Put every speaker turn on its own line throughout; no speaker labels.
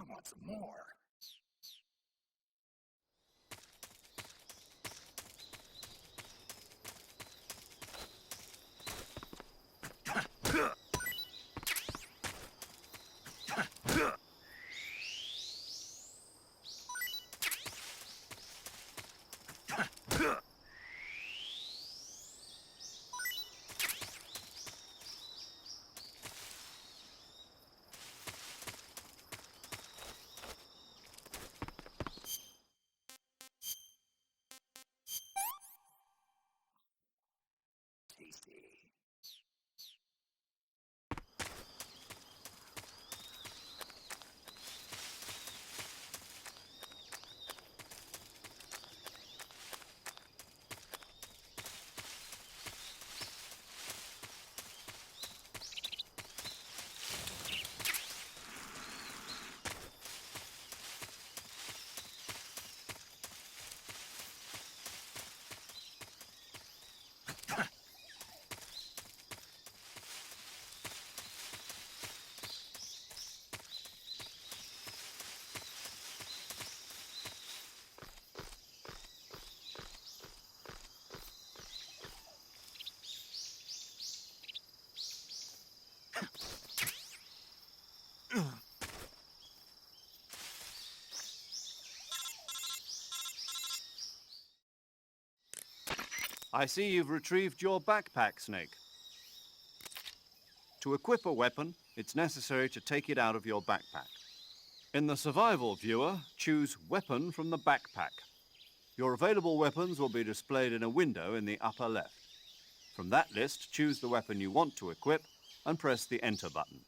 want some more. Tasty.
I see you've retrieved your backpack, Snake. To equip a weapon, it's necessary to take it out of your backpack. In the survival viewer, choose Weapon from the backpack. Your available weapons will be displayed in a window in the upper left. From that list, choose the weapon you want to equip and press the Enter button.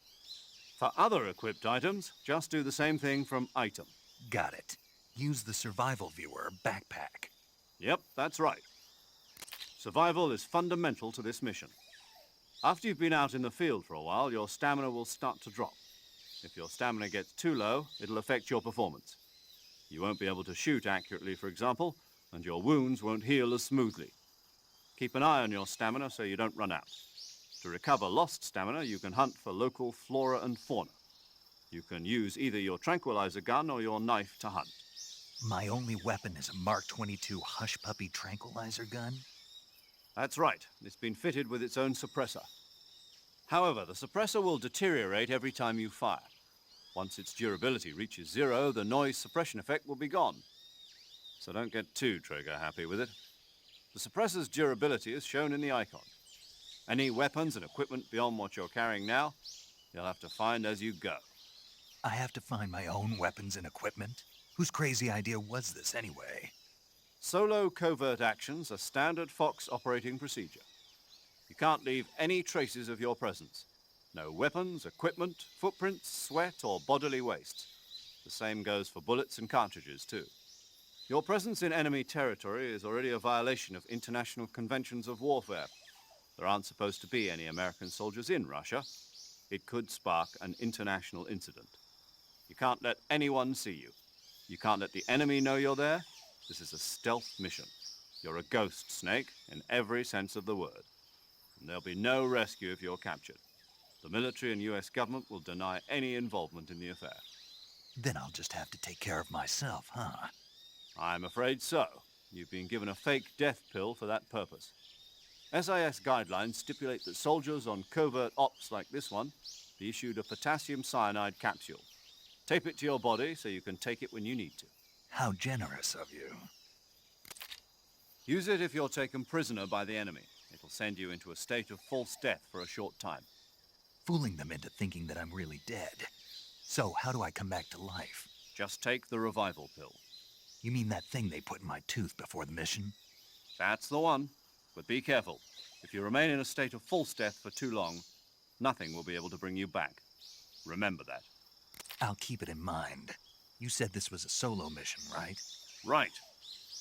For other equipped items, just do the same thing from Item.
Got it. Use the survival viewer backpack.
Yep, that's right. Survival is fundamental to this mission. After you've been out in the field for a while, your stamina will start to drop. If your stamina gets too low, it'll affect your performance. You won't be able to shoot accurately, for example, and your wounds won't heal as smoothly. Keep an eye on your stamina so you don't run out. To recover lost stamina, you can hunt for local flora and fauna. You can use either your tranquilizer gun or your knife to hunt.
My only weapon is a Mark 22 Hush Puppy tranquilizer gun?
That's right. It's been fitted with its own suppressor. However, the suppressor will deteriorate every time you fire. Once its durability reaches 0, the noise suppression effect will be gone. So don't get too trigger-happy with it. The suppressor's durability is shown in the icon. Any weapons and equipment beyond what you're carrying now, you'll have to find as you go.
I have to find my own weapons and equipment? Whose crazy idea was this anyway?
Solo covert actions are standard Fox operating procedure. You can't leave any traces of your presence. No weapons, equipment, footprints, sweat, or bodily waste. The same goes for bullets and cartridges, too. Your presence in enemy territory is already a violation of international conventions of warfare. There aren't supposed to be any American soldiers in Russia. It could spark an international incident. You can't let anyone see you. You can't let the enemy know you're there. This is a stealth mission. You're a ghost, Snake, in every sense of the word. And there'll be no rescue if you're captured. The military and US government will deny any involvement in the affair.
Then I'll just have to take care of myself, huh?
I'm afraid so. You've been given a fake death pill for that purpose. SIS guidelines stipulate that soldiers on covert ops like this one be issued a potassium cyanide capsule. Tape it to your body so you can take it when you need to.
How generous of you.
Use it if you're taken prisoner by the enemy. It'll send you into a state of false death for a short time.
Fooling them into thinking that I'm really dead. So how do I come back to life?
Just take the revival pill.
You mean that thing they put in my tooth before the mission?
That's the one. But be careful. If you remain in a state of false death for too long, nothing will be able to bring you back. Remember that.
I'll keep it in mind. You said this was a solo mission, right?
Right.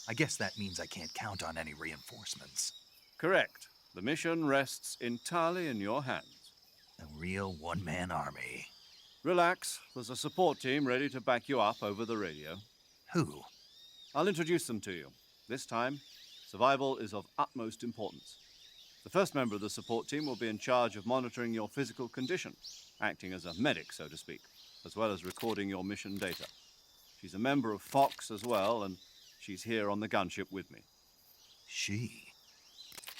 I guess that means I can't count on any reinforcements.
Correct. The mission rests entirely in your hands.
A real one-man army.
Relax. There's a support team ready to back you up over the radio.
Who?
I'll introduce them to you. This time, survival is of utmost importance. The first member of the support team will be in charge of monitoring your physical condition, acting as a medic, so to speak. as well as recording your mission data. She's a member of Fox as well, and she's here on the gunship with me.
She?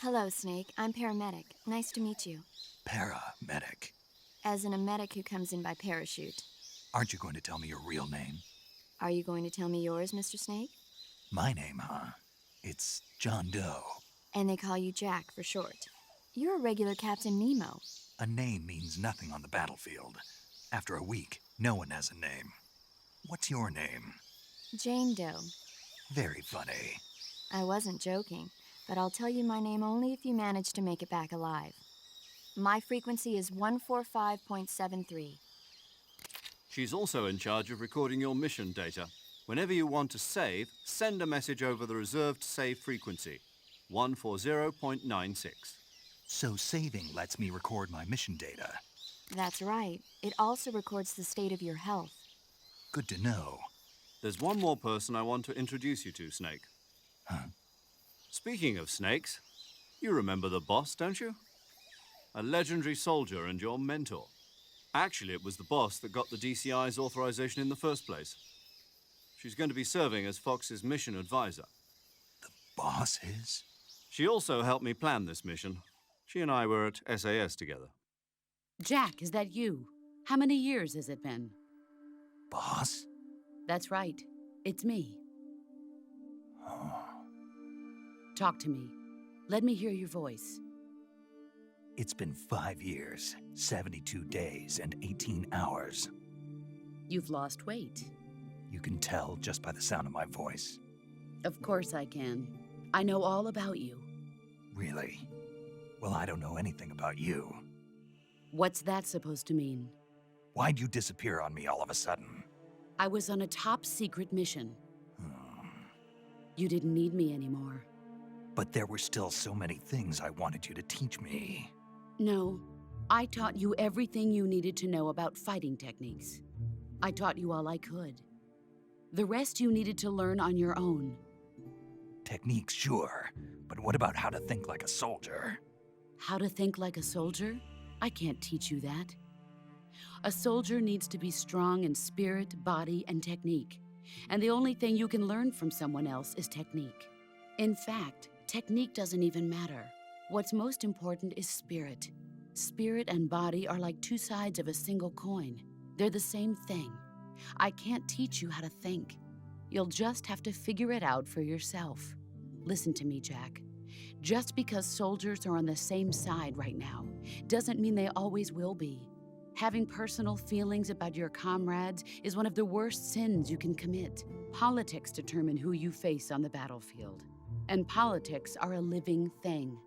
Hello, Snake. I'm paramedic. Nice to meet you.
Paramedic.
As in a medic who comes in by parachute.
Aren't you going to tell me your real name?
Are you going to tell me yours, Mr. Snake?
My name, huh? It's John Doe.
And they call you Jack for short. You're a regular Captain Nemo.
A name means nothing on the battlefield. After a week, no one has a name. What's your name?
Jane Doe.
Very funny.
I wasn't joking, but I'll tell you my name only if you manage to make it back alive. My frequency is 145.73.
She's also in charge of recording your mission data. Whenever you want to save, send a message over the reserved save frequency, 140.96.
So saving lets me record my mission data.
That's right. It also records the state of your health.
Good to know.
There's one more person I want to introduce you to, Snake.
Huh?
Speaking of snakes, you remember the boss, don't you? A legendary soldier and your mentor. Actually, it was the boss that got the DCI's authorization in the first place. She's going to be serving as Fox's mission advisor.
The boss is?
She also helped me plan this mission. She and I were at SAS together.
Jack, is that you? How many years has it been?
Boss?
That's right. It's me.
Oh.
Talk to me. Let me hear your voice.
It's been 5 years, 72 days, and 18 hours.
You've lost weight.
You can tell just by the sound of my voice.
Of course I can. I know all about you.
Really? Well, I don't know anything about you.
What's that supposed to mean?
Why'd you disappear on me all of a sudden?
I was on a top secret mission.
Hmm.
You didn't need me anymore.
But there were still so many things I wanted you to teach me.
No, I taught you everything you needed to know about fighting techniques. I taught you all I could. The rest you needed to learn on your own.
Techniques, sure. But what about how to think like a soldier?
How to think like a soldier? I can't teach you that. A soldier needs to be strong in spirit, body, and technique. And the only thing you can learn from someone else is technique. In fact, technique doesn't even matter. What's most important is spirit. Spirit and body are like two sides of a single coin. They're the same thing. I can't teach you how to think. You'll just have to figure it out for yourself. Listen to me, Jack. Just because soldiers are on the same side right now doesn't mean they always will be. Having personal feelings about your comrades is one of the worst sins you can commit. Politics determine who you face on the battlefield. And politics are a living thing.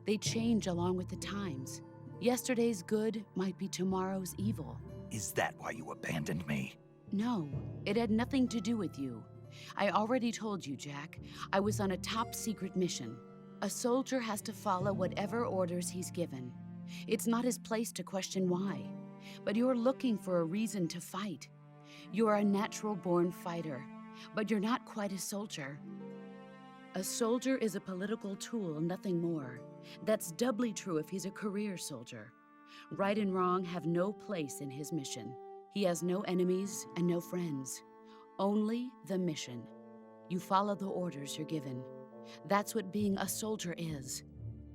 They change along with the times. Yesterday's good might be tomorrow's evil.
Is that why you abandoned me?
No, it had nothing to do with you. I already told you, Jack. I was on a top secret mission. A soldier has to follow whatever orders he's given. It's not his place to question why. But you're looking for a reason to fight. You're a natural-born fighter, but you're not quite a soldier. A soldier is a political tool, nothing more. That's doubly true if he's a career soldier. Right and wrong have no place in his mission. He has no enemies and no friends. Only the mission. You follow the orders you're given. That's what being a soldier is.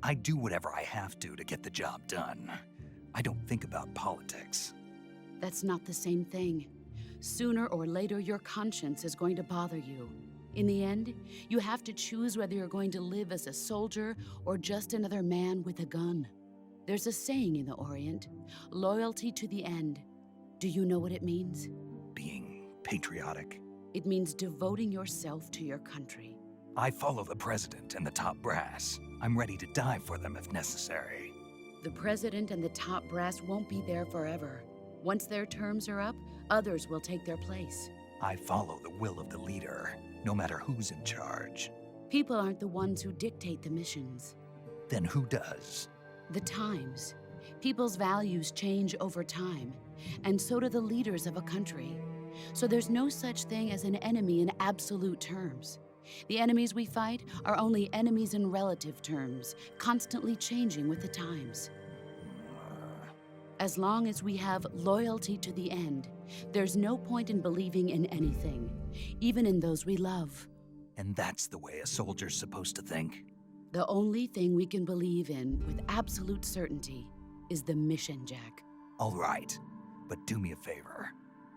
I do whatever I have to get the job done. I don't think about politics.
That's not the same thing. Sooner or later, your conscience is going to bother you. In the end, you have to choose whether you're going to live as a soldier or just another man with a gun. There's a saying in the Orient, loyalty to the end. Do you know what it means?
Being patriotic.
It means devoting yourself to your country.
I follow the president and the top brass. I'm ready to die for them if necessary.
The president and the top brass won't be there forever. Once their terms are up, others will take their place.
I follow the will of the leader, no matter who's in charge.
People aren't the ones who dictate the missions.
Then who does?
The times. People's values change over time, and so do the leaders of a country. So there's no such thing as an enemy in absolute terms. The enemies we fight are only enemies in relative terms, constantly changing with the times. As long as we have loyalty to the end, There's no point in believing in anything, even in those we love.
And that's the way a soldier's supposed to think?
The only thing we can believe in with absolute certainty is the mission, Jack.
All right, but do me a favor.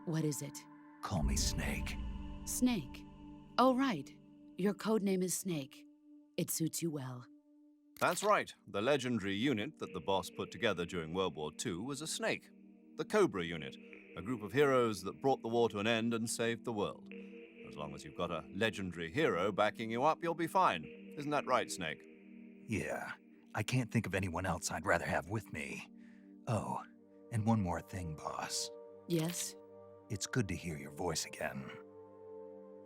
What is it?
Call me Snake.
Snake. Oh, right. Your code name is Snake. It suits you well.
That's right. The legendary unit that the boss put together during World War II was a snake. The Cobra unit, a group of heroes that brought the war to an end and saved the world. As long as you've got a legendary hero backing you up, you'll be fine. Isn't that right, Snake?
Yeah, I can't think of anyone else I'd rather have with me. Oh, and one more thing, boss.
Yes?
It's good to hear your voice again.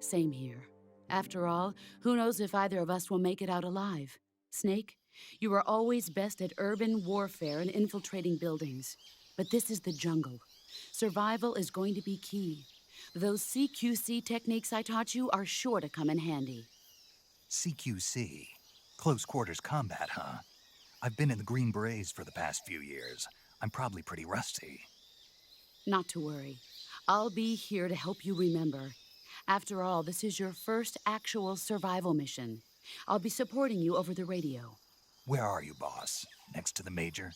Same here. After all, who knows if either of us will make it out alive? Snake, you are always best at urban warfare and infiltrating buildings. But this is the jungle. Survival is going to be key. Those CQC techniques I taught you are sure to come in handy.
CQC? Close quarters combat, huh? I've been in the Green Berets for the past few years. I'm probably pretty rusty.
Not to worry. I'll be here to help you remember. After all, this is your first actual survival mission. I'll be supporting you over the radio.
Where are you, boss? Next to the Major?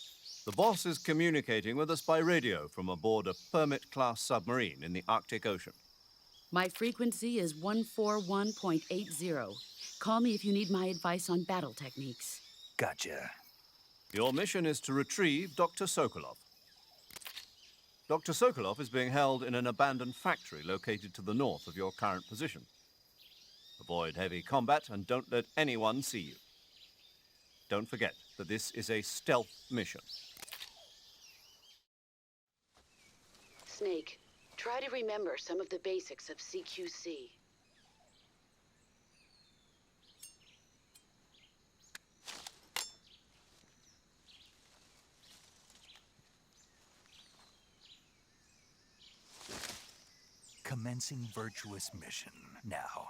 The boss is communicating with us by radio from aboard a Permit-class submarine in the Arctic Ocean.
My frequency is 141.80. Call me if you need my advice on battle techniques.
Gotcha.
Your mission is to retrieve Dr. Sokolov. Dr. Sokolov is being held in an abandoned factory located to the north of your current position. Avoid heavy combat and don't let anyone see you. Don't forget that this is a stealth mission.
Snake, try to remember some of the basics of CQC.
Commencing virtuous mission now.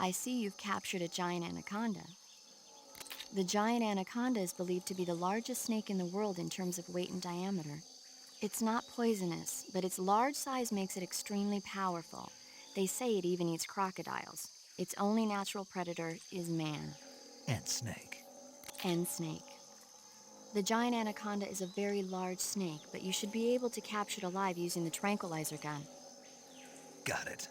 I see you've captured a giant anaconda. The giant anaconda is believed to be the largest snake in the world in terms of weight and diameter. It's not poisonous, but its large size makes it extremely powerful. They say it even eats crocodiles. Its only natural predator is man.
And snake.
And snake. The giant anaconda is a very large snake, but you should be able to capture it alive using the tranquilizer gun.
Got it.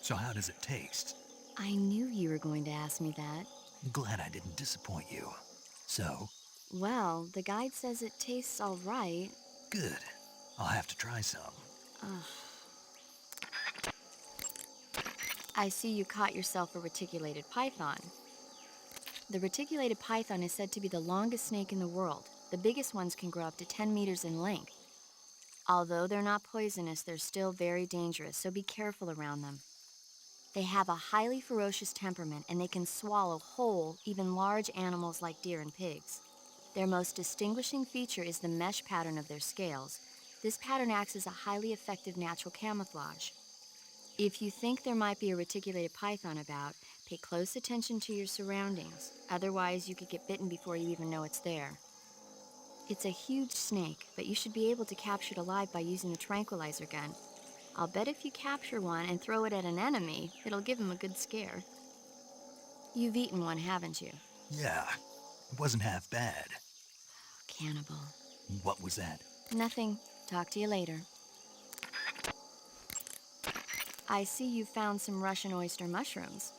So how does it taste?
I knew you were going to ask me that.
Glad I didn't disappoint you. So,
Well, the guide says it tastes all right.
good. I'll have to try some.
I see you caught yourself a reticulated python. The reticulated python is said to be the longest snake in the world. The biggest ones can grow up to 10 meters in length. Although they're not poisonous, they're still very dangerous, so be careful around them. They have a highly ferocious temperament, and they can swallow whole, even large animals like deer and pigs. Their most distinguishing feature is the mesh pattern of their scales. This pattern acts as a highly effective natural camouflage. If you think there might be a reticulated python about, pay close attention to your surroundings. Otherwise, you could get bitten before you even know it's there. It's a huge snake, but you should be able to capture it alive by using the tranquilizer gun. I'll bet if you capture one and throw it at an enemy, it'll give him a good scare. You've eaten one, haven't you?
Yeah, it wasn't half bad.
Cannibal.
What was that?
Nothing. Talk to you later. I see you found some Russian oyster mushrooms.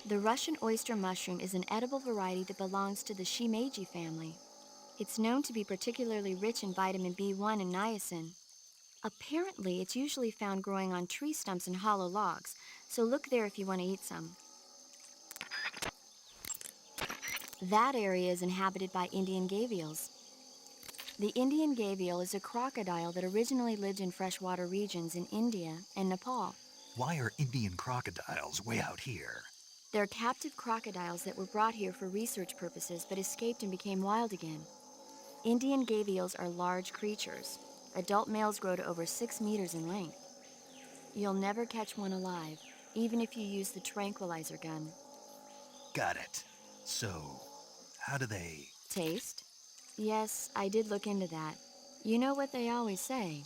The Russian oyster mushroom is an edible variety that belongs to the shimeji family. It's known to be particularly rich in vitamin B1 and niacin. Apparently, it's usually found growing on tree stumps and hollow logs, so look there if you want to eat some. That area is inhabited by Indian gavials. The Indian gavial is a crocodile that originally lived in freshwater regions in India and Nepal.
Why are Indian crocodiles way out here?
They're captive crocodiles that were brought here for research purposes but escaped and became wild again. Indian gavials are large creatures. Adult males grow to over 6 meters in length. You'll never catch one alive, even if you use the tranquilizer gun.
Got it. So, how do they...
Taste? Yes, I did look into that. You know what they always say.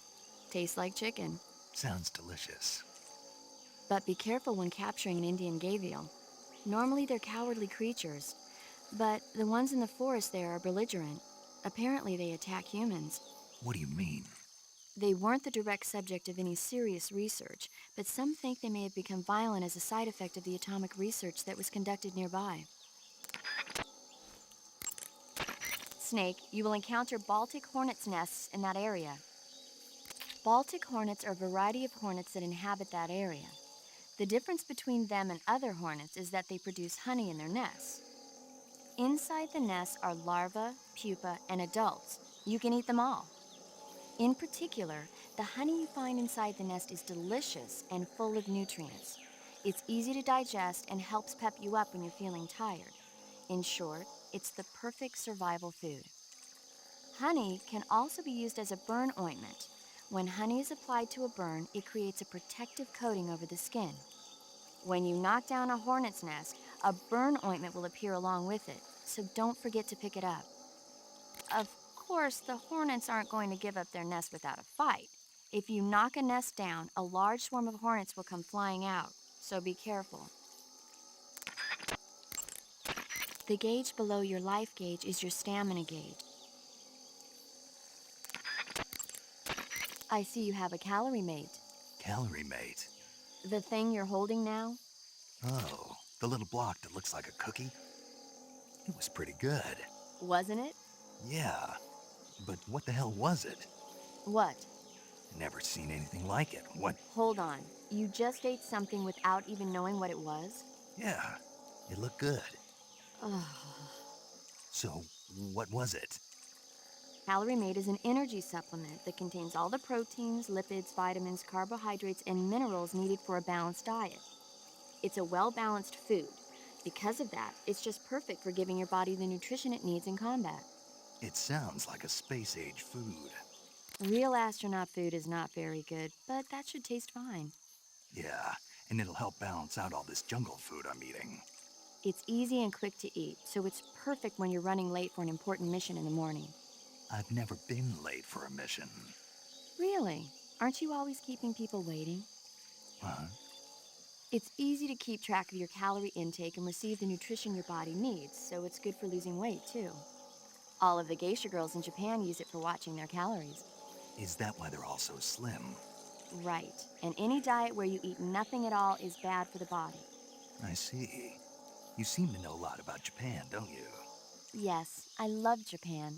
Tastes like chicken.
Sounds delicious.
But be careful when capturing an Indian gavial. Normally they're cowardly creatures, but the ones in the forest there are belligerent. Apparently they attack humans.
What do you mean?
They weren't the direct subject of any serious research, but some think they may have become violent as a side effect of the atomic research that was conducted nearby. Snake, you will encounter Baltic hornets' nests in that area. Baltic hornets are a variety of hornets that inhabit that area. The difference between them and other hornets is that they produce honey in their nests. Inside the nests are larvae, pupa, and adults. You can eat them all. In particular, the honey you find inside the nest is delicious and full of nutrients. It's easy to digest and helps pep you up when you're feeling tired. In short, it's the perfect survival food. Honey can also be used as a burn ointment. When honey is applied to a burn, it creates a protective coating over the skin. When you knock down a hornet's nest, a burn ointment will appear along with it, so don't forget to pick it up. Of course, the hornets aren't going to give up their nest without a fight. If you knock a nest down, a large swarm of hornets will come flying out, so be careful. The gauge below your life gauge is your stamina gauge. I see you have a calorie mate.
Calorie mate.
The thing you're holding now?
Oh, the little block that looks like a cookie? It was pretty good.
Wasn't it?
Yeah, but what the hell was it?
What?
Never seen anything like it. What?
Hold on. You just ate something without even knowing what it was?
Yeah, it looked good.
Ugh.
So, what was it?
Calorie Mate is an energy supplement that contains all the proteins, lipids, vitamins, carbohydrates, and minerals needed for a balanced diet. It's a well-balanced food. Because of that, it's just perfect for giving your body the nutrition it needs in combat.
It sounds like a space-age food.
Real astronaut food is not very good, but that should taste fine.
Yeah, and it'll help balance out all this jungle food I'm eating.
It's easy and quick to eat, so it's perfect when you're running late for an important mission in the morning.
I've never been late for a mission.
Really? Aren't you always keeping people waiting?
Huh?
It's easy to keep track of your calorie intake and receive the nutrition your body needs, so it's good for losing weight, too. All of the geisha girls in Japan use it for watching their calories.
Is that why they're all so slim?
Right. And any diet where you eat nothing at all is bad for the body.
I see. You seem to know a lot about Japan, don't you?
Yes, I love Japan.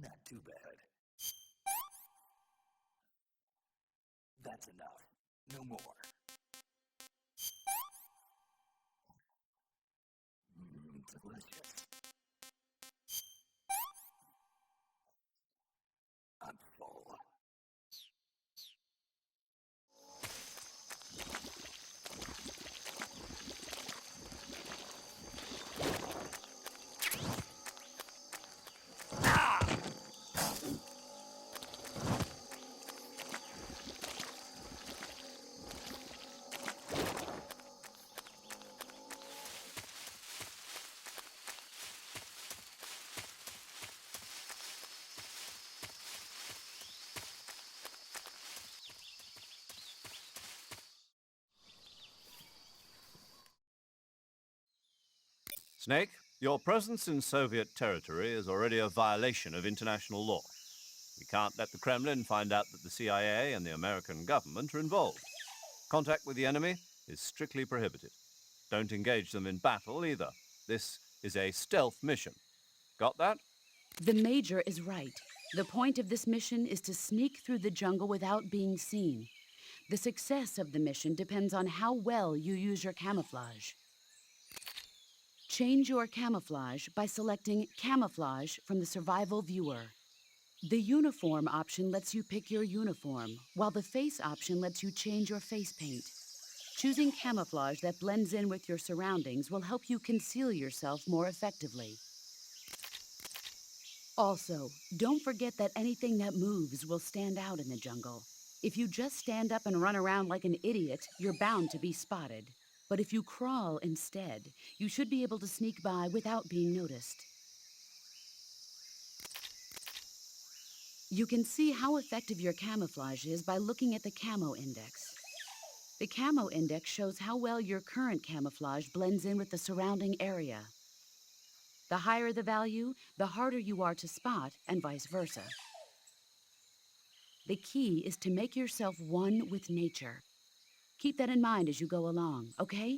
Not too bad. That's enough. No more. Delicious. I'm full.
Snake, your presence in Soviet territory is already a violation of international law. We can't let the Kremlin find out that the CIA and the American government are involved. Contact with the enemy is strictly prohibited. Don't engage them in battle either. This is a stealth mission. Got that?
The Major is right. The point of this mission is to sneak through the jungle without being seen. The success of the mission depends on how well you use your camouflage. Change your camouflage by selecting Camouflage from the Survival Viewer. The Uniform option lets you pick your uniform, while the Face option lets you change your face paint. Choosing camouflage that blends in with your surroundings will help you conceal yourself more effectively. Also, don't forget that anything that moves will stand out in the jungle. If you just stand up and run around like an idiot, you're bound to be spotted. But if you crawl instead, you should be able to sneak by without being noticed. You can see how effective your camouflage is by looking at the Camo Index. The Camo Index shows how well your current camouflage blends in with the surrounding area. The higher the value, the harder you are to spot, and vice versa. The key is to make yourself one with nature. Keep that in mind as you go along, okay?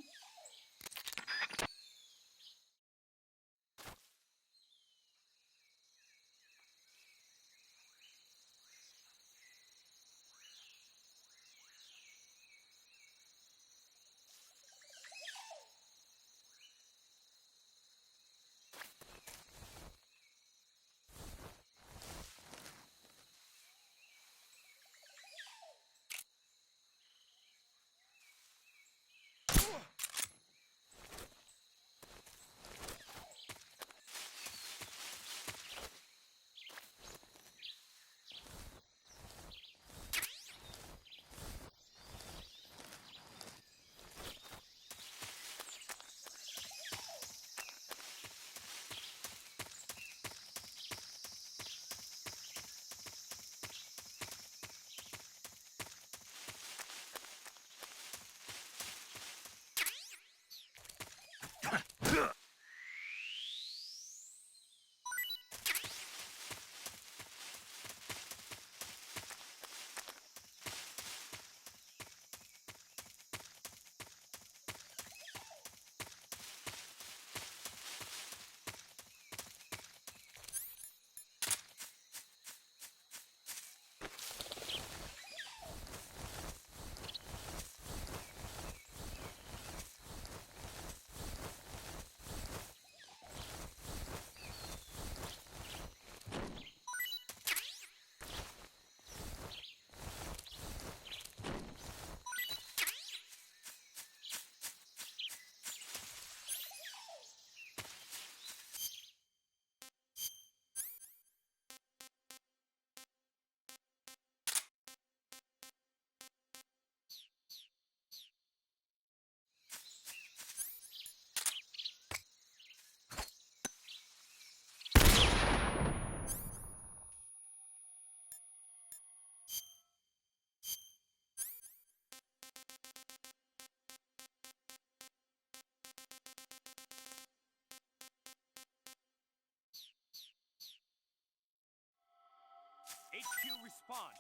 HQ respond.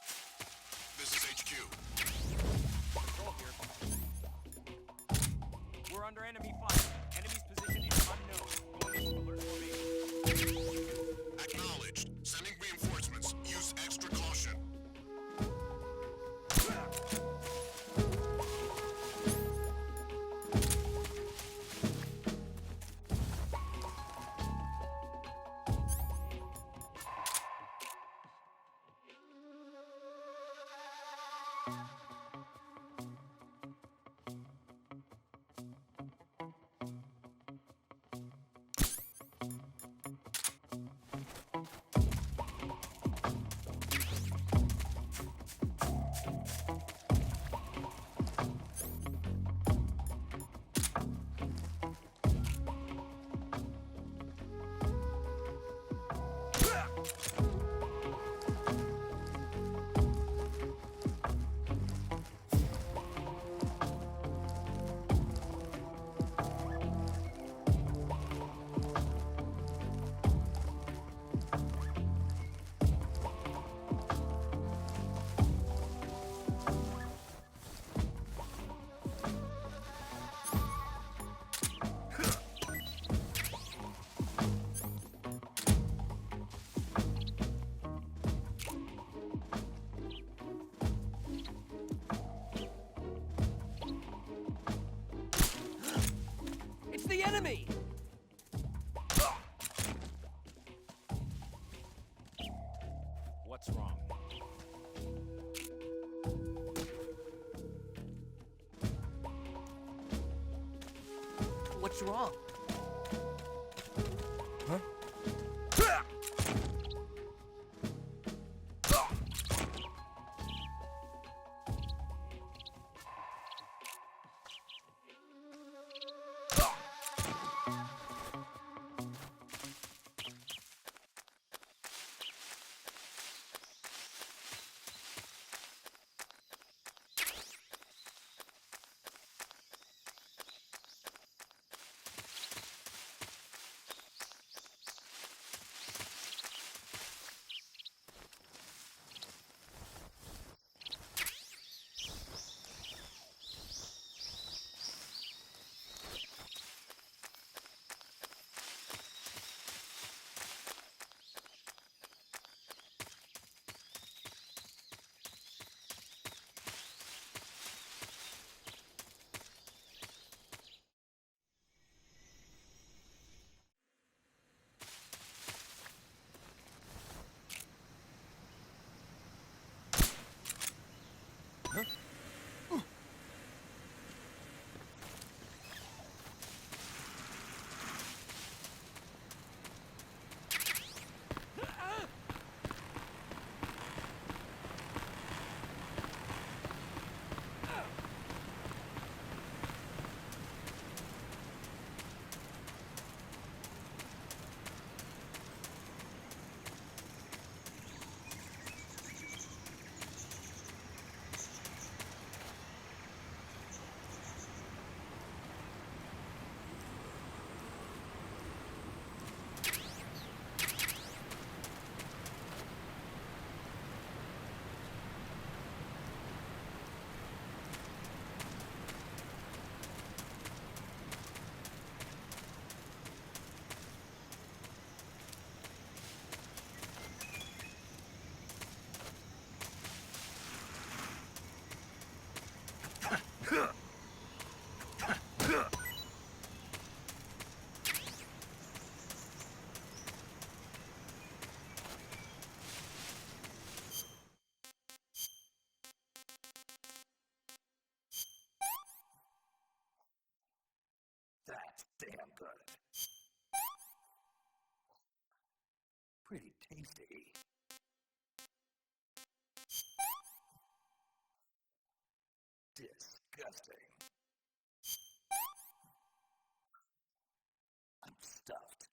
This is HQ.
Control here. We're under enemy fire. Enemy's position is unknown. Going into alert formation.
Acknowledged. Sending reinforcements. Use extra caution.
enemy! What's wrong?
What's wrong? Huh?
That's damn good. Pretty tasty. Disgusting. I'm stuffed.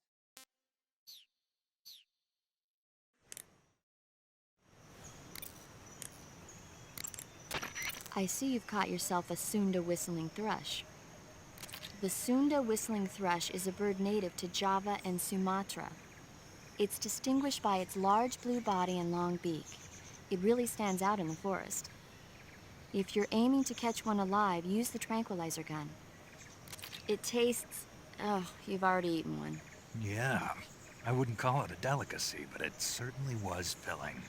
I see you've caught yourself a Sunda whistling thrush. The Sunda whistling thrush is a bird native to Java and Sumatra. It's distinguished by its large blue body and long beak. It really stands out in the forest. If you're aiming to catch one alive, use the tranquilizer gun. It tastes... oh, you've already eaten one.
Yeah, I wouldn't call it a delicacy, but it certainly was filling.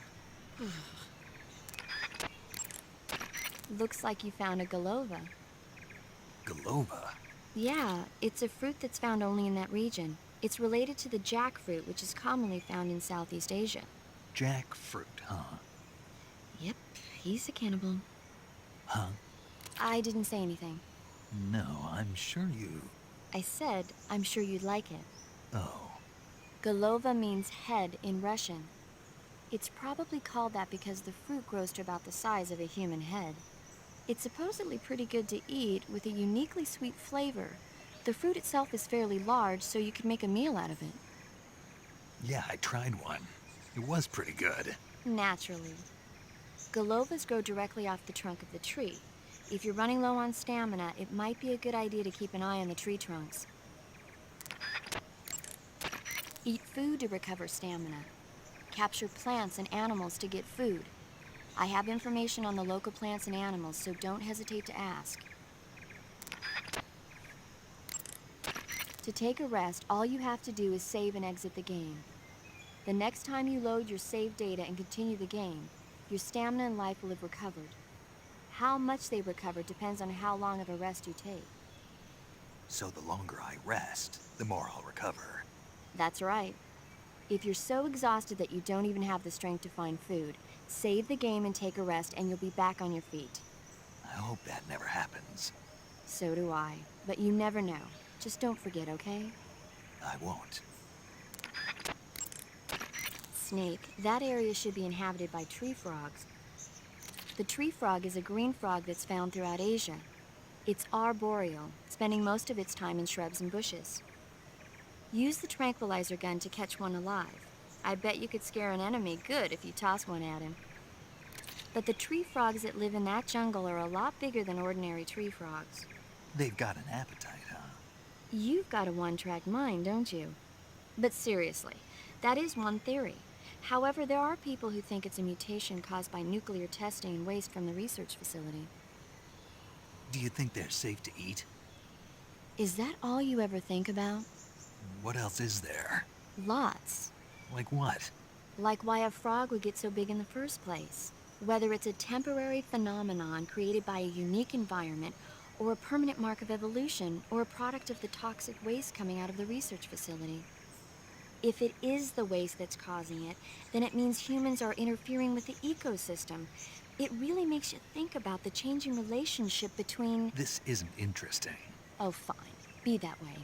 Looks like you found a Golova.
Golova?
Yeah, it's a fruit that's found only in that region. It's related to the jackfruit, which is commonly found in Southeast Asia.
Jackfruit, huh?
Yep, he's a cannibal.
Huh?
I didn't say anything.
No, I'm sure you...
I said, I'm sure you'd like it.
Oh.
Golova means head in Russian. It's probably called that because the fruit grows to about the size of a human head. It's supposedly pretty good to eat with a uniquely sweet flavor. The fruit itself is fairly large, so you could make a meal out of it.
Yeah, I tried one. It was pretty good.
Naturally. Golovas grow directly off the trunk of the tree. If you're running low on stamina, it might be a good idea to keep an eye on the tree trunks. Eat food to recover stamina. Capture plants and animals to get food. I have information on the local plants and animals, so don't hesitate to ask. To take a rest, all you have to do is save and exit the game. The next time you load your saved data and continue the game, your stamina and life will have recovered. How much they recover depends on how long of a rest you take.
So the longer I rest, the more I'll recover.
That's right. If you're so exhausted that you don't even have the strength to find food, save the game and take a rest and you'll be back on your feet.
I hope that never happens.
So do I. But you never know. Just don't forget, okay?
I won't.
Snake, that area should be inhabited by tree frogs. The tree frog is a green frog that's found throughout Asia. It's arboreal, spending most of its time in shrubs and bushes. Use the tranquilizer gun to catch one alive. I bet you could scare an enemy good if you toss one at him. But the tree frogs that live in that jungle are a lot bigger than ordinary tree frogs.
They've got an appetite, huh?
You've got a one-track mind, don't you? But seriously, that is one theory. However, there are people who think it's a mutation caused by nuclear testing and waste from the research facility.
Do you think they're safe to eat?
Is that all you ever think about?
What else is there?
Lots.
Like what?
Like why a frog would get so big in the first place. Whether it's a temporary phenomenon created by a unique environment, or a permanent mark of evolution, or a product of the toxic waste coming out of the research facility. If it is the waste that's causing it, then it means humans are interfering with the ecosystem. It really makes you think about the changing relationship between...
This isn't interesting.
Oh, fine. Be that way.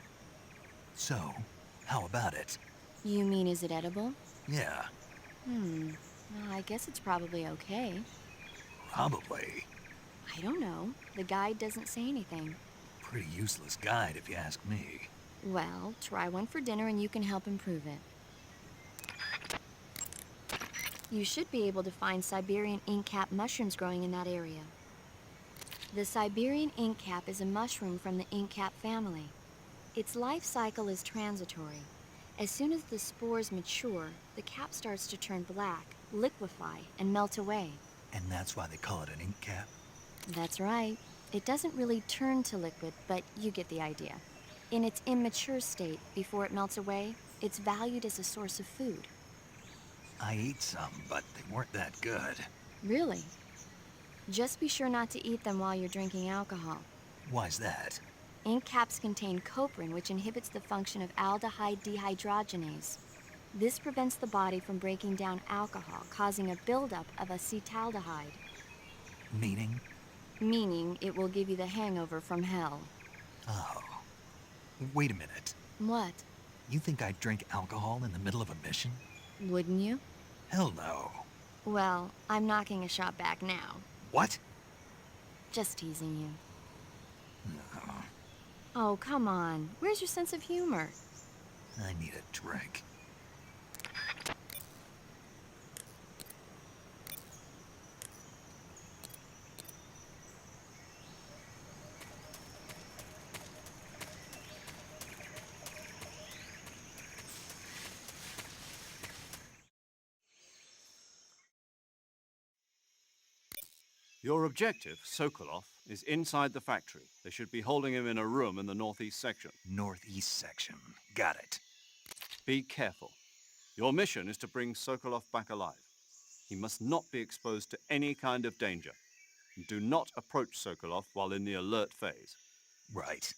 So, how about it?
You mean, is it edible?
Yeah,
Well, I guess it's probably okay.
probably.
I don't know. The guide doesn't say anything.
Pretty useless guide, if you ask me.
Well, try one for dinner and you can help improve it. You should be able to find Siberian inkcap mushrooms growing in that area. The Siberian inkcap is a mushroom from the inkcap family. Its life cycle is transitory. As soon as the spores mature, the cap starts to turn black, liquefy, and melt away.
And that's why they call it an ink cap?
That's right. It doesn't really turn to liquid, but you get the idea. In its immature state, before it melts away, it's valued as a source of food.
I ate some, but they weren't that good.
Really? Just be sure not to eat them while you're drinking alcohol.
Why's that?
Ink caps contain coprin, which inhibits the function of aldehyde dehydrogenase. This prevents the body from breaking down alcohol, causing a buildup of acetaldehyde.
Meaning?
Meaning it will give you the hangover from hell.
Oh. Wait a minute.
What?
You think I'd drink alcohol in the middle of a mission?
Wouldn't you?
Hell no.
Well, I'm knocking a shot back now.
What?
Just teasing you.
No.
Oh, come on. Where's your sense of humor?
I need a drink.
Your objective, Sokolov, is inside the factory. They should be holding him in a room in the northeast section.
Northeast section. Got it.
Be careful. Your mission is to bring Sokolov back alive. He must not be exposed to any kind of danger. And do not approach Sokolov while in the alert phase.
Right.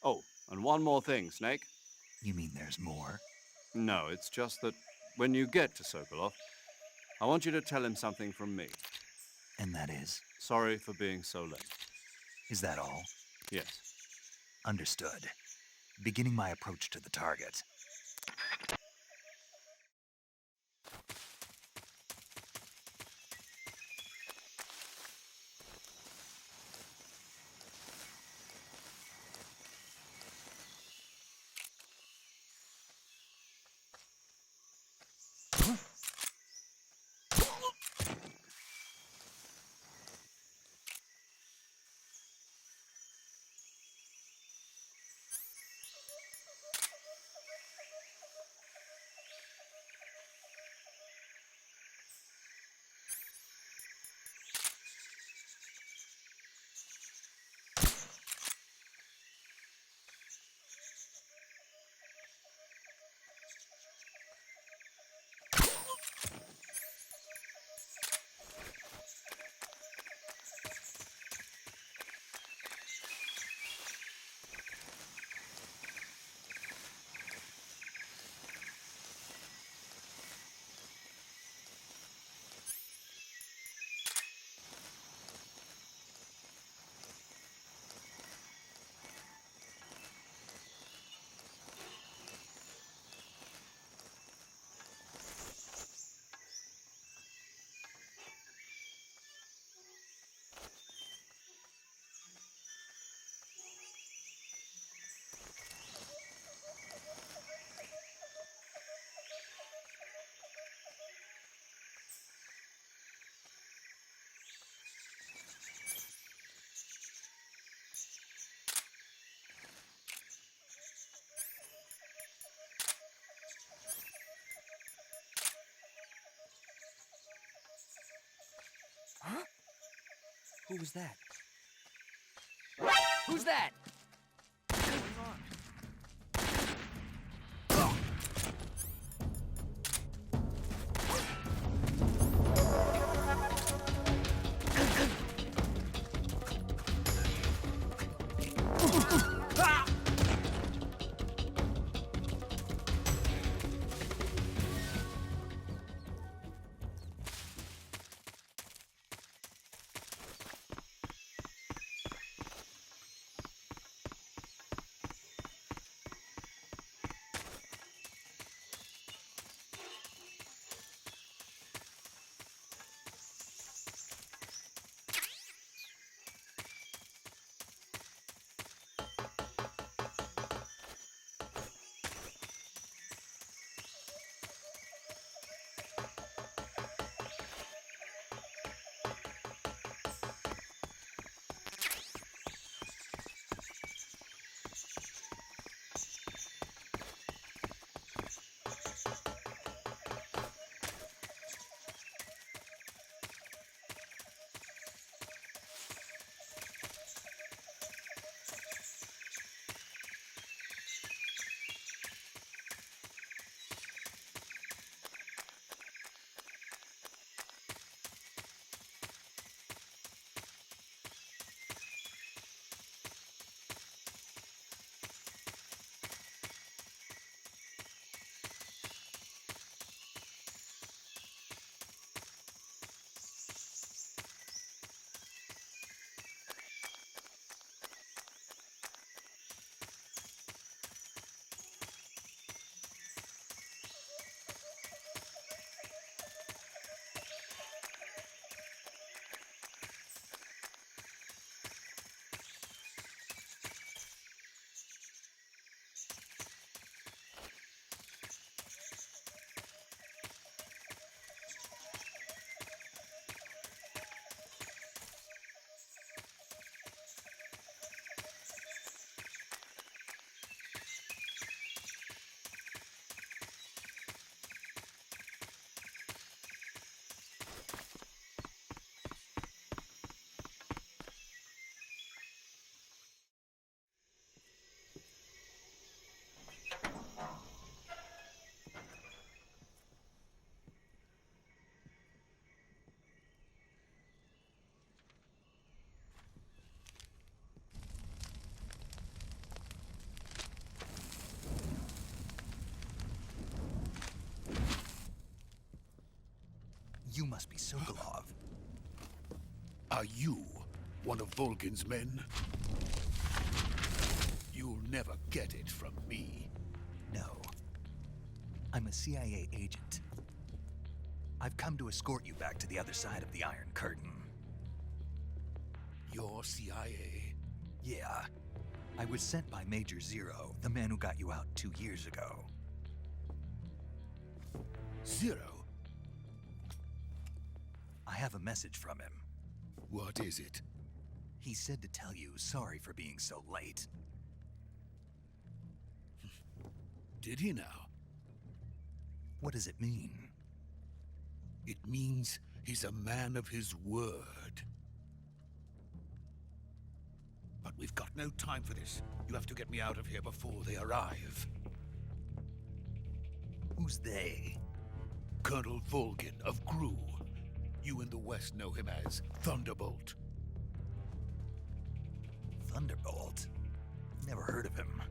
Oh, and one more thing, Snake.
You mean there's more?
No, it's just that when you get to Sokolov, I want you to tell him something from me.
And that is?
Sorry for being so late.
Is that all?
Yes.
Understood. Beginning my approach to the target. What was that?
Who's that?
You must be Sokolov.
Are you one of Volgin's men? You'll never get it from me.
No. I'm a CIA agent. I've come to escort you back to the other side of the Iron Curtain.
You're CIA?
Yeah. I was sent by Major Zero, the man who got you out 2 years ago.
Zero?
I have a message from him.
What is it?
He said to tell you sorry for being so late.
Did he now?
What does it mean?
It means he's a man of his word. But we've got no time for this. You have to get me out of here before they arrive.
Who's they?
Colonel Volgin of Gru. You in the West know him as Thunderbolt.
Thunderbolt? Never heard of him.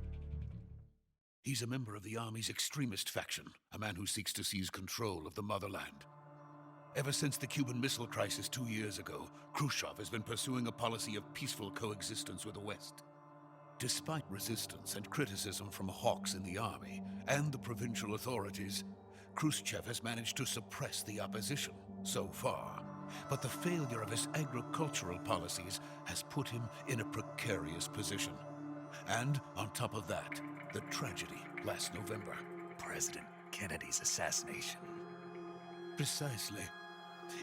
He's a member of the Army's extremist faction, a man who seeks to seize control of the motherland. Ever since the Cuban Missile Crisis 2 years ago, Khrushchev has been pursuing a policy of peaceful coexistence with the West. Despite resistance and criticism from hawks in the army and the provincial authorities, Khrushchev has managed to suppress the opposition so far. But the failure of his agricultural policies has put him in a precarious position. And on top of that, the tragedy last November.
President Kennedy's assassination.
Precisely.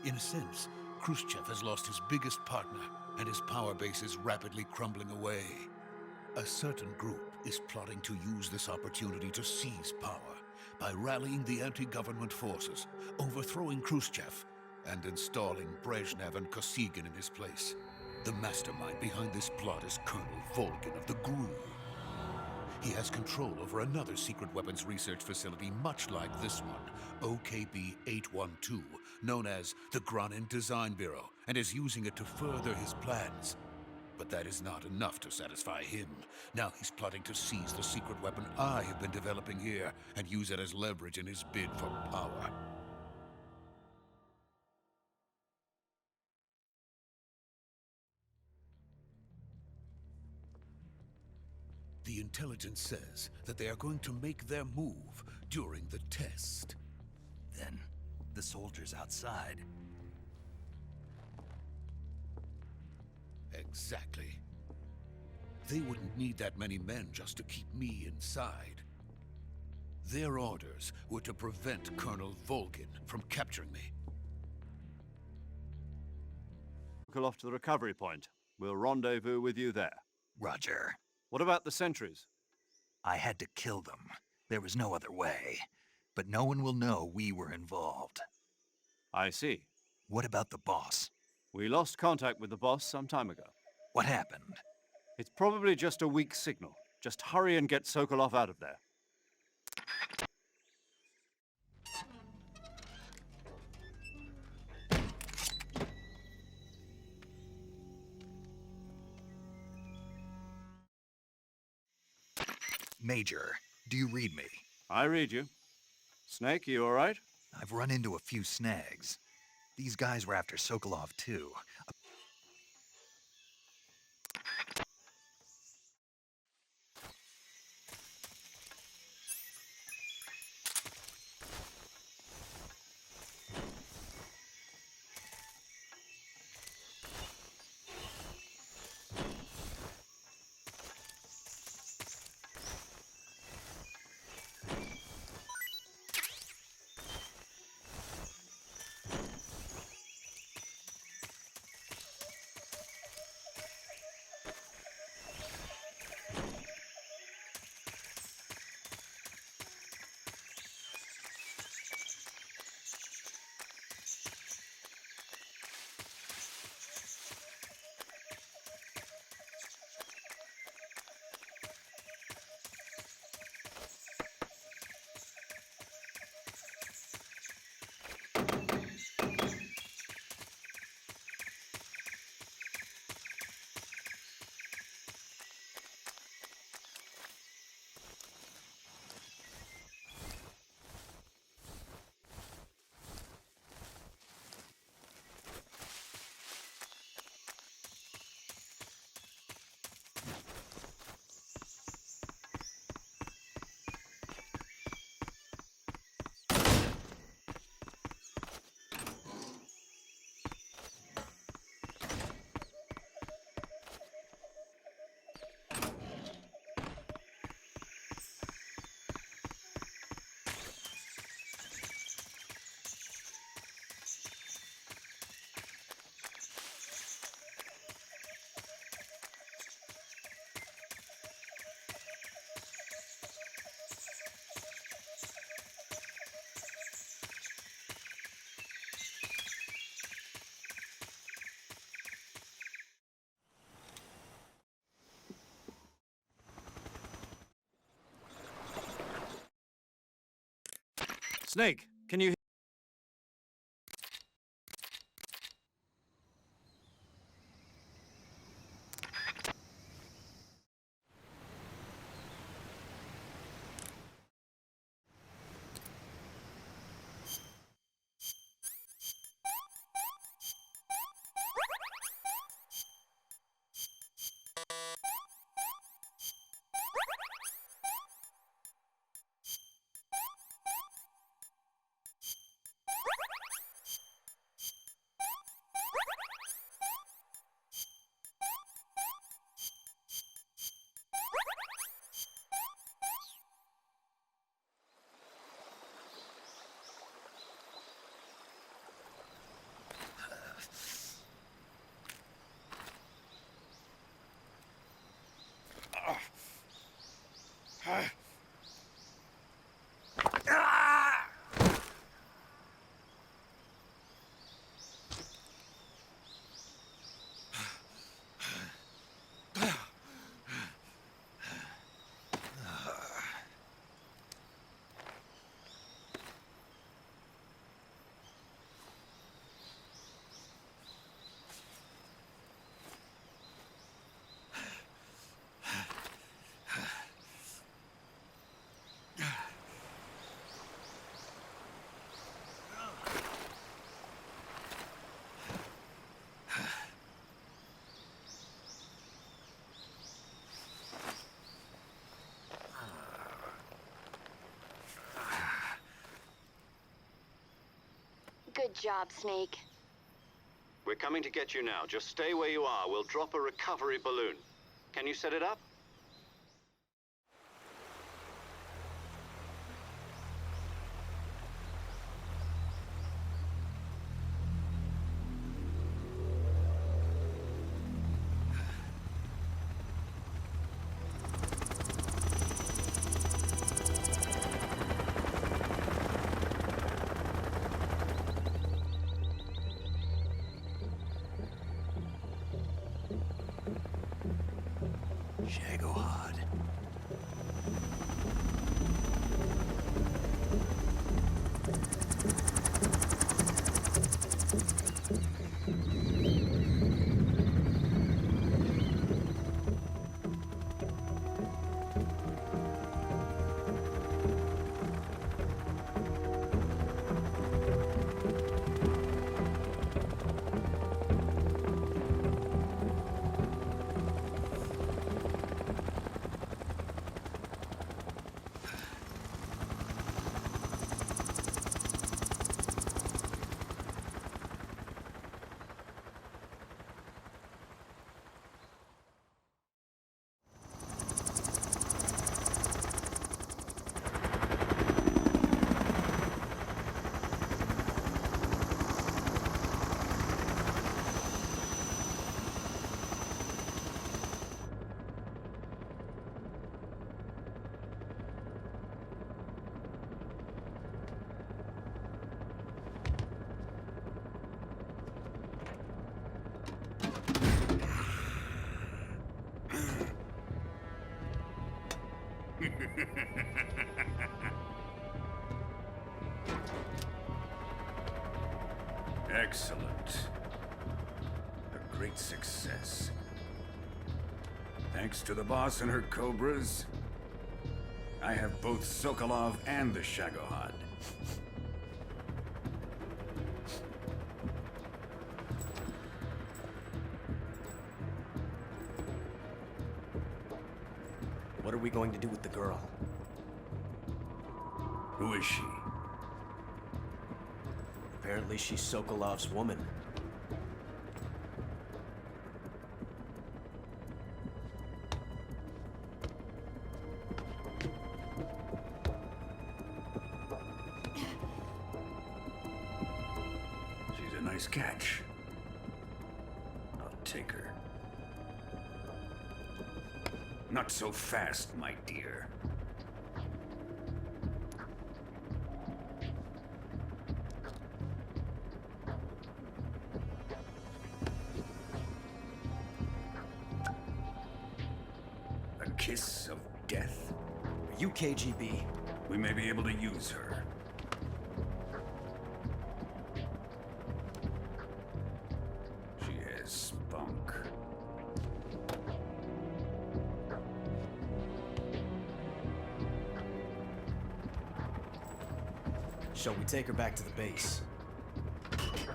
In a sense, Khrushchev has lost his biggest partner, and his power base is rapidly crumbling away. A certain group is plotting to use this opportunity to seize power by rallying the anti-government forces, overthrowing Khrushchev, and installing Brezhnev and Kosygin in his place. The mastermind behind this plot is Colonel Volgin of the Gru. He has control over another secret weapons research facility much like this one, OKB-812, known as the Granin Design Bureau, and is using it to further his plans. But that is not enough to satisfy him. Now he's plotting to seize the secret weapon I have been developing here and use it as leverage in his bid for power. The intelligence says that they are going to make their move during the test.
Then, the soldiers outside.
Exactly. They wouldn't need that many men just to keep me inside. Their orders were to prevent Colonel Volgin from capturing me.
Go off to the recovery point. We'll rendezvous with you there.
Roger.
What about the sentries?
I had to kill them. There was no other way. But no one will know we were involved.
I see.
What about the boss?
We lost contact with the boss some time ago.
What happened?
It's probably just a weak signal. Just hurry and get Sokolov out of there.
Major, do you read me?
I read you. Snake, you all right?
I've run into a few snags. These guys were after Sokolov, too.
Snake, can you...
job, Snake.
We're coming to get you now. Just stay where you are. We'll drop a recovery balloon. Can you set it up?
Shagohod.
Excellent. A great success. Thanks to the boss and her cobras, I have both Sokolov and the Shagohod.
What are we going to do with the girl?
Who is she?
Apparently she's Sokolov's woman.
She's a nice catch. I'll take her. Not so fast, my dear. A kiss of death.
Are you KGB?
We may be able to use her. She has spunk.
Shall we take her back to the base?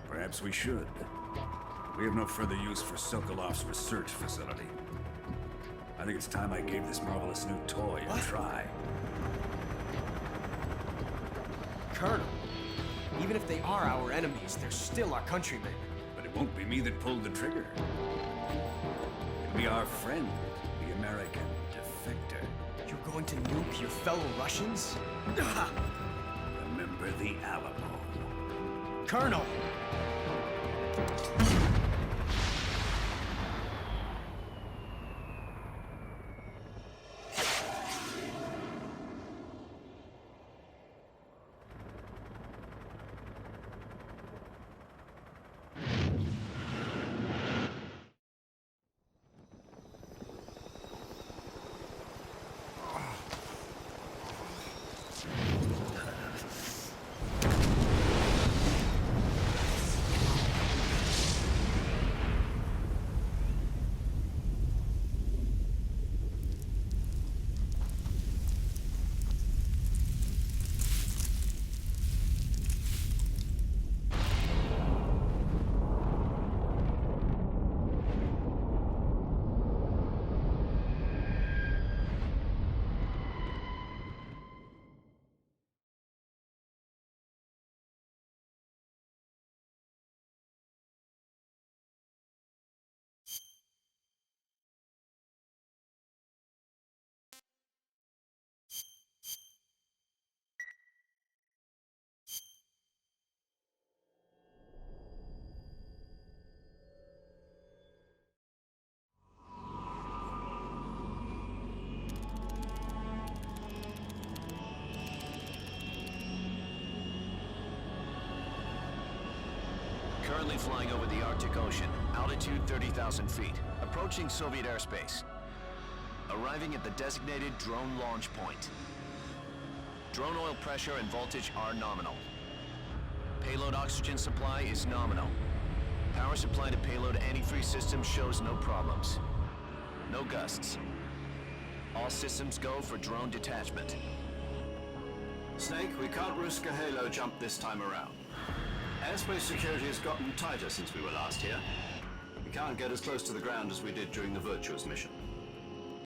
Perhaps we should. We have no further use for Sokolov's research facility. I think it's time I gave this marvelous new toy a try.
Colonel, even if they are our enemies, they're still our countrymen.
But it won't be me that pulled the trigger. It'll be our friend, the American defector.
You're going to nuke your fellow Russians?
Remember the Alamo.
Colonel!
Currently flying over the Arctic Ocean, altitude 30,000 feet, approaching Soviet airspace. Arriving at the designated drone launch point. Drone oil pressure and voltage are nominal. Payload oxygen supply is nominal. Power supply to payload antifreeze system shows no problems. No gusts. All systems go for drone detachment.
Snake, we can't risk a halo jump this time around. Airspace security has gotten tighter since we were last here. We can't get as close to the ground as we did during the Virtuous mission.